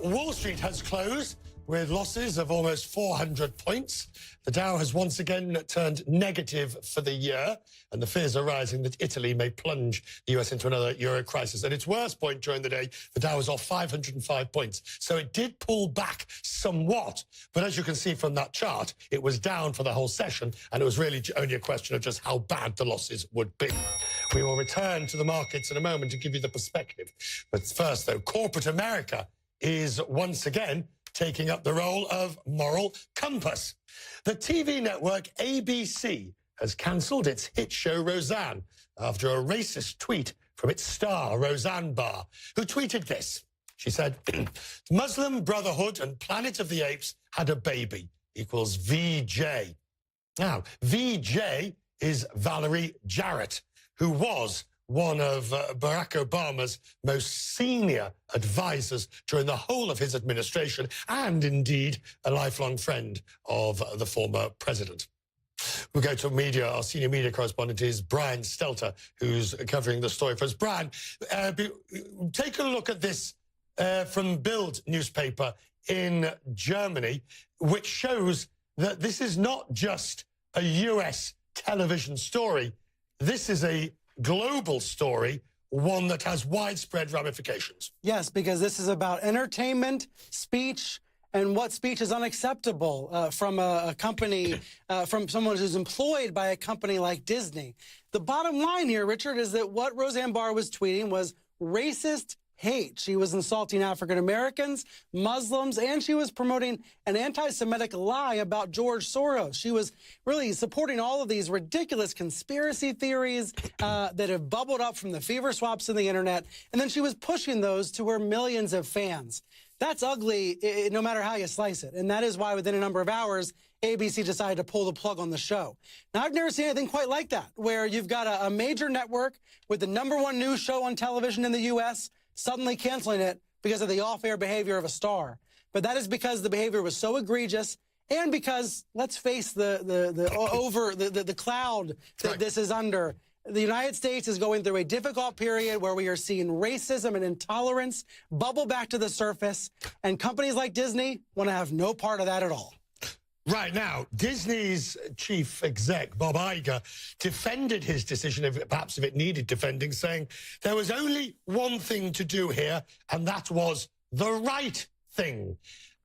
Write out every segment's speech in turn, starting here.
Wall Street has closed with losses of almost 400 points. The Dow has once again turned negative for the year, and the fears are rising that Italy may plunge the US into another euro crisis. At its worst point during the day, the Dow was off 505 points. So it did pull back somewhat, but as you can see from that chart, it was down for the whole session, and it was really only a question of just how bad the losses would be. We will return to the markets in a moment to give you the perspective. But first, though, corporate America is once again taking up the role of moral compass. The TV network ABC has cancelled its hit show Roseanne after a racist tweet from its star, Roseanne Barr, who tweeted this. She said, Muslim Brotherhood and Planet of the Apes had a baby, equals VJ. Now, VJ is Valerie Jarrett, who was one of Barack Obama's most senior advisors during the whole of his administration, and indeed a lifelong friend of the former president. We'll go to media. Our senior media correspondent is Brian Stelter, who's covering the story for us. Brian, take a look at this from Bild newspaper in Germany, which shows that this is not just a US television story. This is a global story, one that has widespread ramifications. Yes, because this is about entertainment, speech, and what speech is unacceptable from a company, from someone who's employed by a company like Disney. The bottom line here, Richard, is that what Roseanne Barr was tweeting was racist hate. She was insulting African Americans, Muslims, and she was promoting an anti-Semitic lie about George Soros. She was really supporting all of these ridiculous conspiracy theories that have bubbled up from the fever swaps in the internet, and then she was pushing those to her millions of fans. That's ugly, no matter how you slice it, and that is why within a number of hours, ABC decided to pull the plug on the show. Now, I've never seen anything quite like that, where you've got a major network with the #1 news show on television in the U.S., suddenly canceling it because of the off-air behavior of a star. But that is because the behavior was so egregious, and because, let's face the cloud that this is under. The United States is going through a difficult period where we are seeing racism and intolerance bubble back to the surface, and companies like Disney want to have no part of that at all. Right now, Disney's chief exec, Bob Iger, defended his decision, perhaps if it needed defending, saying there was only one thing to do here, and that was the right thing.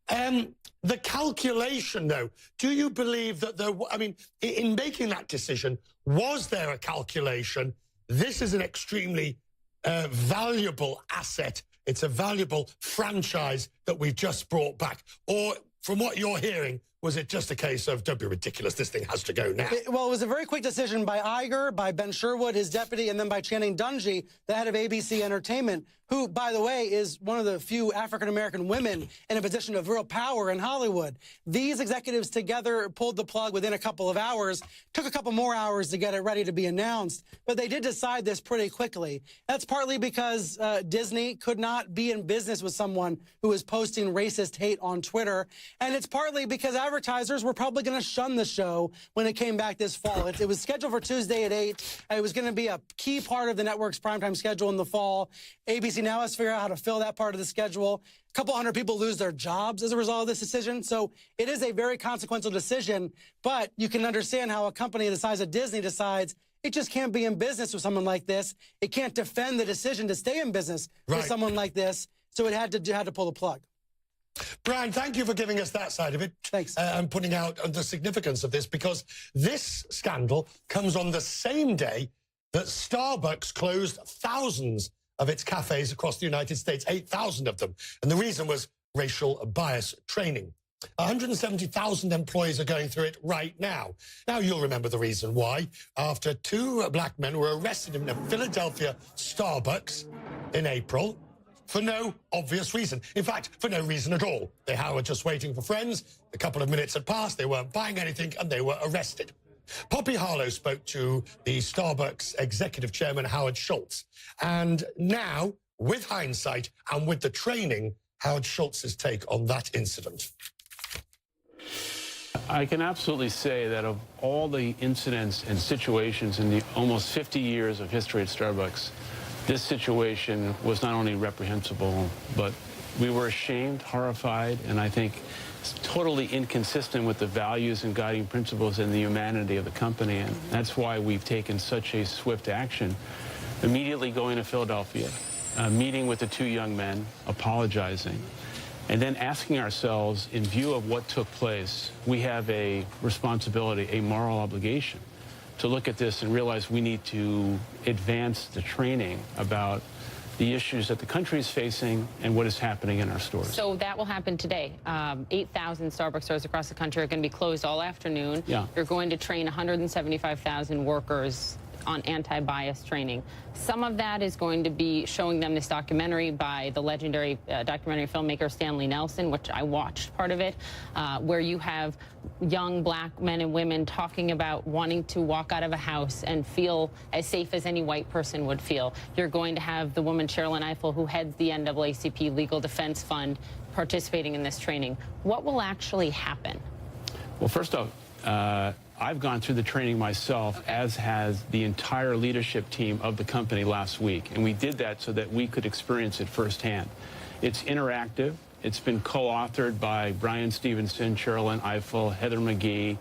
The calculation, though, do you believe that there, I mean, in making that decision, was there a calculation? This is an extremely valuable asset. It's a valuable franchise that we've just brought back. Or from what you're hearing, was it just a case of, don't be ridiculous, this thing has to go now? Well, it was a very quick decision by Iger, by Ben Sherwood, his deputy, and then by Channing Dungey, the head of ABC Entertainment, who, by the way, is one of the few African-American women in a position of real power in Hollywood. These executives together pulled the plug within a couple of hours. Took a couple more hours to get it ready to be announced, but they did decide this pretty quickly. That's partly because Disney could not be in business with someone who was posting racist hate on Twitter, and it's partly because advertisers were probably going to shun the show when it came back this fall. It was scheduled for Tuesday at 8. It was going to be a key part of the network's primetime schedule in the fall. ABC now has to figure out how to fill that part of the schedule. A couple hundred people lose their jobs as a result of this decision. So it is a very consequential decision, but you can understand how a company the size of Disney decides it just can't be in business with someone like this. It can't defend the decision to stay in business with someone like this. So it had to pull the plug. Brian, thank you for giving us that side of it. Thanks. And putting out the significance of this, because this scandal comes on the same day that Starbucks closed thousands of its cafes across the United States, 8,000 of them. And the reason was racial bias training. 170,000 employees are going through it right now. Now, you'll remember the reason why. After 2 black men were arrested in a Philadelphia Starbucks in April, for no obvious reason. In fact, for no reason at all. They were just waiting for friends. A couple of minutes had passed. They weren't buying anything, and they were arrested. Poppy Harlow spoke to the Starbucks executive chairman, Howard Schultz. And now, with hindsight and with the training, Howard Schultz's take on that incident. I can absolutely say that of all the incidents and situations in the almost 50 years of history at Starbucks, this situation was not only reprehensible, but We were ashamed, horrified, and I think totally inconsistent with the values and guiding principles and the humanity of the company. And that's why we've taken such a swift action. Immediately going to Philadelphia, meeting with the two young men, apologizing, and then asking ourselves, in view of what took place, we have a responsibility, a moral obligation to look at this and realize we need to advance the training about the issues that the country is facing and what is happening in our stores. So that will happen today. 8,000 Starbucks stores across the country are going to be closed all afternoon. Yeah. You're going to train 175,000 workers on anti-bias training. Some of that is going to be showing them this documentary by the legendary documentary filmmaker Stanley Nelson, which I watched part of it, where you have young black men and women talking about wanting to walk out of a house and feel as safe as any white person would feel. You're going to have the woman Sherilyn Ifill, who heads the NAACP Legal Defense Fund, participating in this training. What will actually happen? Well, first off, I've gone through the training myself, as has the entire leadership team of the company last week. And we did that so that we could experience it firsthand. It's interactive. It's been co-authored by Brian Stevenson, Sherilyn Ifill, Heather McGee.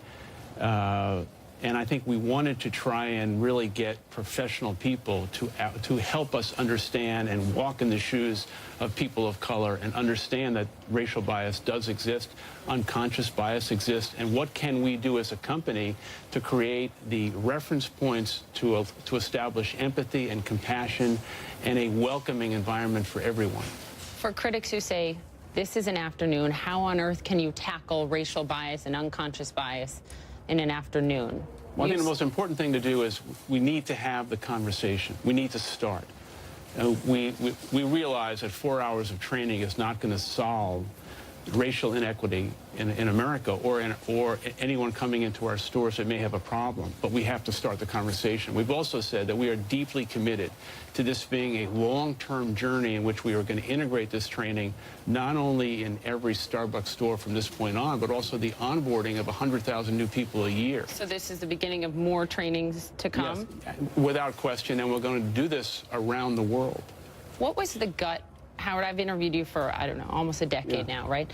And I think we wanted to try and really get professional people to help us understand and walk in the shoes of people of color and understand that racial bias does exist, unconscious bias exists, and what can we do as a company to create the reference points to establish empathy and compassion and a welcoming environment for everyone. For critics who say, this is an afternoon, how on earth can you tackle racial bias and unconscious bias in an afternoon? Well, I think the most important thing to do is we need to have the conversation. We need to start. We realize that 4 hours of training is not going to solve racial inequity in America or anyone coming into our stores that may have a problem, but we have to start the conversation. We've also said that we are deeply committed to this being a long-term journey in which we are going to integrate this training not only in every Starbucks store from this point on, but also the onboarding of 100,000 new people a year. So this is the beginning of more trainings to come? Yes, without question, and we're going to do this around the world. What was the gut? Howard, I've interviewed you for, I don't know, almost a decade now, right?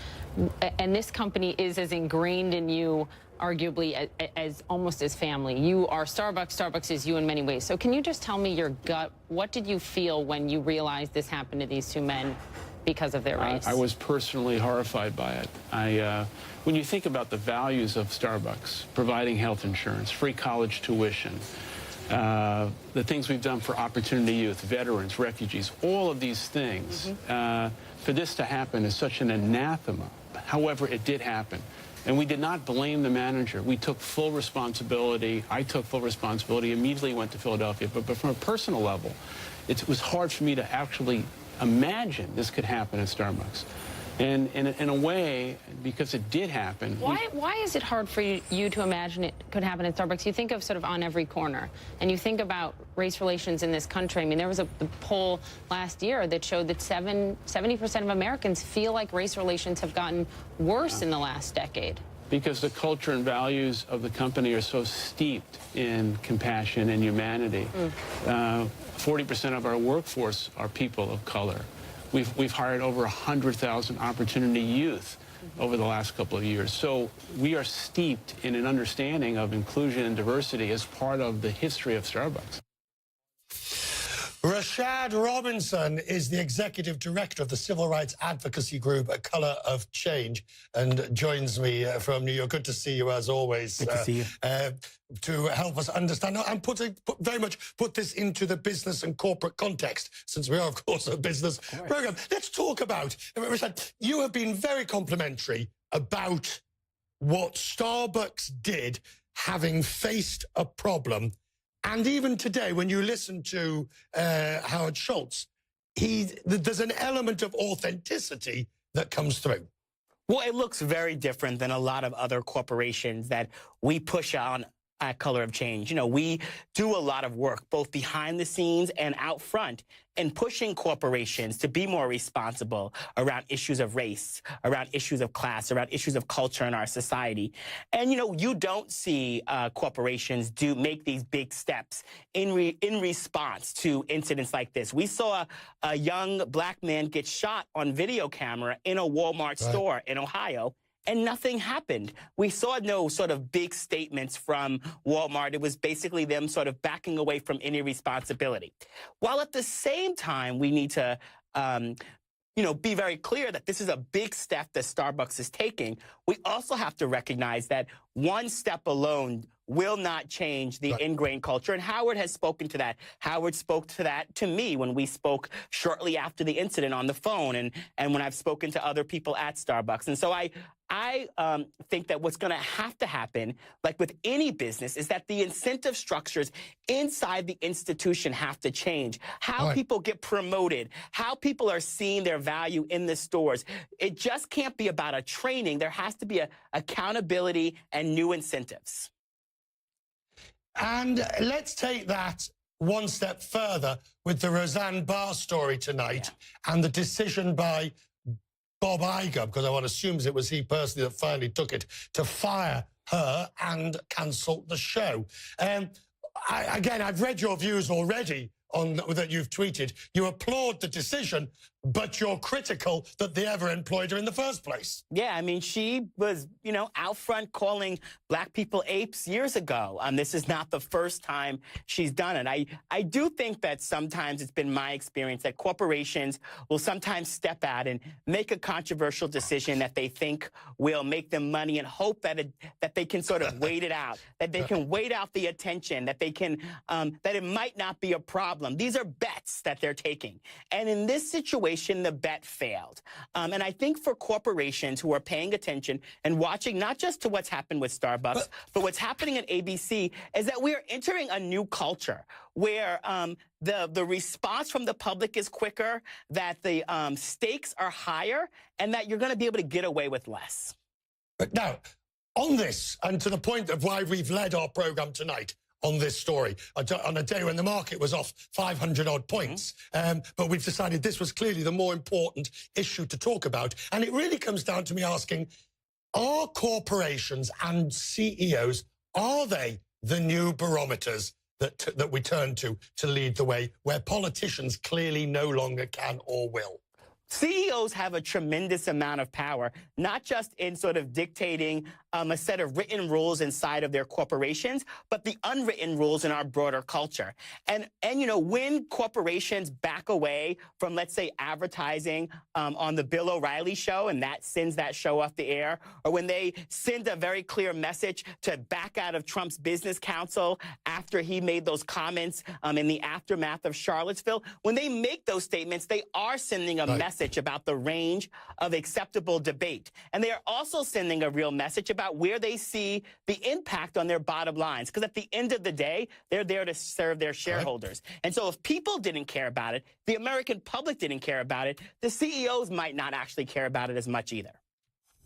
And this company is as ingrained in you, arguably, as almost as family. You are Starbucks. Starbucks is you in many ways. So can you just tell me your gut? What did you feel when you realized this happened to these two men because of their race? I was personally horrified by it. When you think about the values of Starbucks, providing health insurance, free college tuition, the things we've done for Opportunity Youth, veterans, refugees, all of these things, for this to happen is such an anathema. However, it did happen. And we did not blame the manager. We took full responsibility. I took full responsibility, immediately went to Philadelphia. But from a personal level, it was hard for me to actually imagine this could happen at Starbucks. And in a way, because it did happen. Why is it hard for you to imagine it could happen at Starbucks? You think of sort of on every corner, and you think about race relations in this country. I mean, there was a poll last year that showed that 70% of Americans feel like race relations have gotten worse in the last decade. Because the culture and values of the company are so steeped in compassion and humanity. 40% of our workforce are people of color. We've hired over 100,000 Opportunity Youth over the last couple of years. So we are steeped in an understanding of inclusion and diversity as part of the history of Starbucks. Rashad Robinson is the executive director of the civil rights advocacy group Color of Change and joins me from New York. Good to see you as always. Good to see you. To help us understand and very much put this into the business and corporate context, since we are, of course, a business program. Let's talk about, Rashad, you have been very complimentary about what Starbucks did having faced a problem. And even today, when you listen to Howard Schultz, there's an element of authenticity that comes through. Well, it looks very different than a lot of other corporations that we push on at Color of Change. You know, we do a lot of work, both behind the scenes and out front, in pushing corporations to be more responsible around issues of race, around issues of class, around issues of culture in our society. And, you know, you don't see corporations make these big steps in response to incidents like this. We saw a young black man get shot on video camera in a Walmart store in Ohio, and nothing happened. We saw no sort of big statements from Walmart. It was basically them sort of backing away from any responsibility. While at the same time, we need to, you know, be very clear that this is a big step that Starbucks is taking, we also have to recognize that one step alone will not change the ingrained culture. And Howard has spoken to that. Howard spoke to that to me when we spoke shortly after the incident on the phone, and when I've spoken to other people at Starbucks. And so I think that what's going to have to happen, like with any business, is that the incentive structures inside the institution have to change. How people get promoted, how people are seeing their value in the stores. It just can't be about a training. There has to be a accountability and new incentives. And let's take that one step further with the Roseanne Barr story tonight and the decision by Bob Iger, because I assumes it was he personally that finally took it, to fire her and cancel the show. Again, I've read your views already on that you've tweeted. You applaud the decision, but you're critical that they ever employed her in the first place. Yeah, I mean, she was, you know, out front calling black people apes years ago. This is not the first time she's done it. I do think that sometimes it's been my experience that corporations will sometimes step out and make a controversial decision that they think will make them money and hope that that they can sort of wait it out, that they can wait out the attention, that they can, that it might not be a problem. These are bets that they're taking. And in this situation, the bet failed. And I think for corporations who are paying attention and watching not just to what's happened with Starbucks, but what's happening at ABC, is that we are entering a new culture where the response from the public is quicker, that the stakes are higher, and that you're going to be able to get away with less. But now, on this, and to the point of why we've led our program tonight, on this story, on a day when the market was off 500-odd points. But we've decided this was clearly the more important issue to talk about. And it really comes down to me asking, are corporations and CEOs, are they the new barometers that we turn to lead the way, where politicians clearly no longer can or will? CEOs have a tremendous amount of power, not just in sort of dictating a set of written rules inside of their corporations, but the unwritten rules in our broader culture. And you know, when corporations back away from, let's say, advertising on the Bill O'Reilly show, and that sends that show off the air, or when they send a very clear message to back out of Trump's business council after he made those comments in the aftermath of Charlottesville, when they make those statements, they are sending a message about the range of acceptable debate. And they are also sending a real message about where they see the impact on their bottom lines. Because at the end of the day, they're there to serve their shareholders. And so if people didn't care about it, the American public didn't care about it, the CEOs might not actually care about it as much either.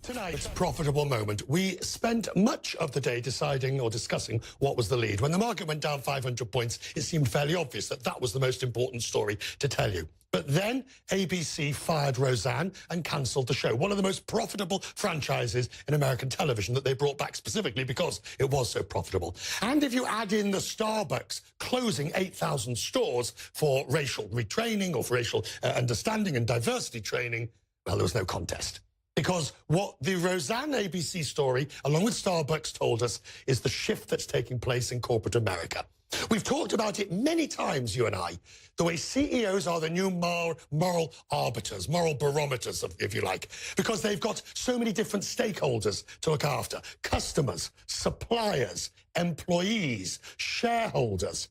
Tonight's profitable moment. We spent much of the day deciding or discussing what was the lead. When the market went down 500 points, it seemed fairly obvious that that was the most important story to tell you. But then ABC fired Roseanne and cancelled the show, one of the most profitable franchises in American television that they brought back specifically because it was so profitable. And if you add in the Starbucks closing 8,000 stores for racial retraining or for racial understanding and diversity training, well, there was no contest. Because what the Roseanne ABC story, along with Starbucks, told us is the shift that's taking place in corporate America. We've talked about it many times, you and I, the way CEOs are the new moral arbiters, moral barometers, if you like, because they've got so many different stakeholders to look after: customers, suppliers, employees, shareholders.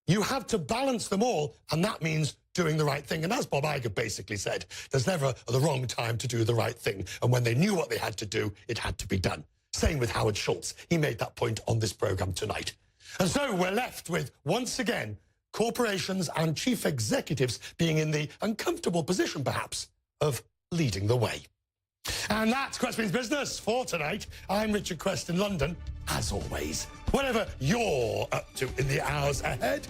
You have to balance them all, and that means doing the right thing. And as Bob Iger basically said, there's never the wrong time to do the right thing. And when they knew what they had to do, it had to be done. Same with Howard Schultz. He made that point on this program tonight. And so we're left with, once again, corporations and chief executives being in the uncomfortable position, perhaps, of leading the way. And that's Quest Means Business for tonight. I'm Richard Quest in London. as always, whatever you're up to in the hours ahead,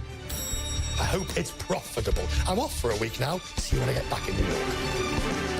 I hope it's profitable. I'm off for a week now. See you when I get back in New York.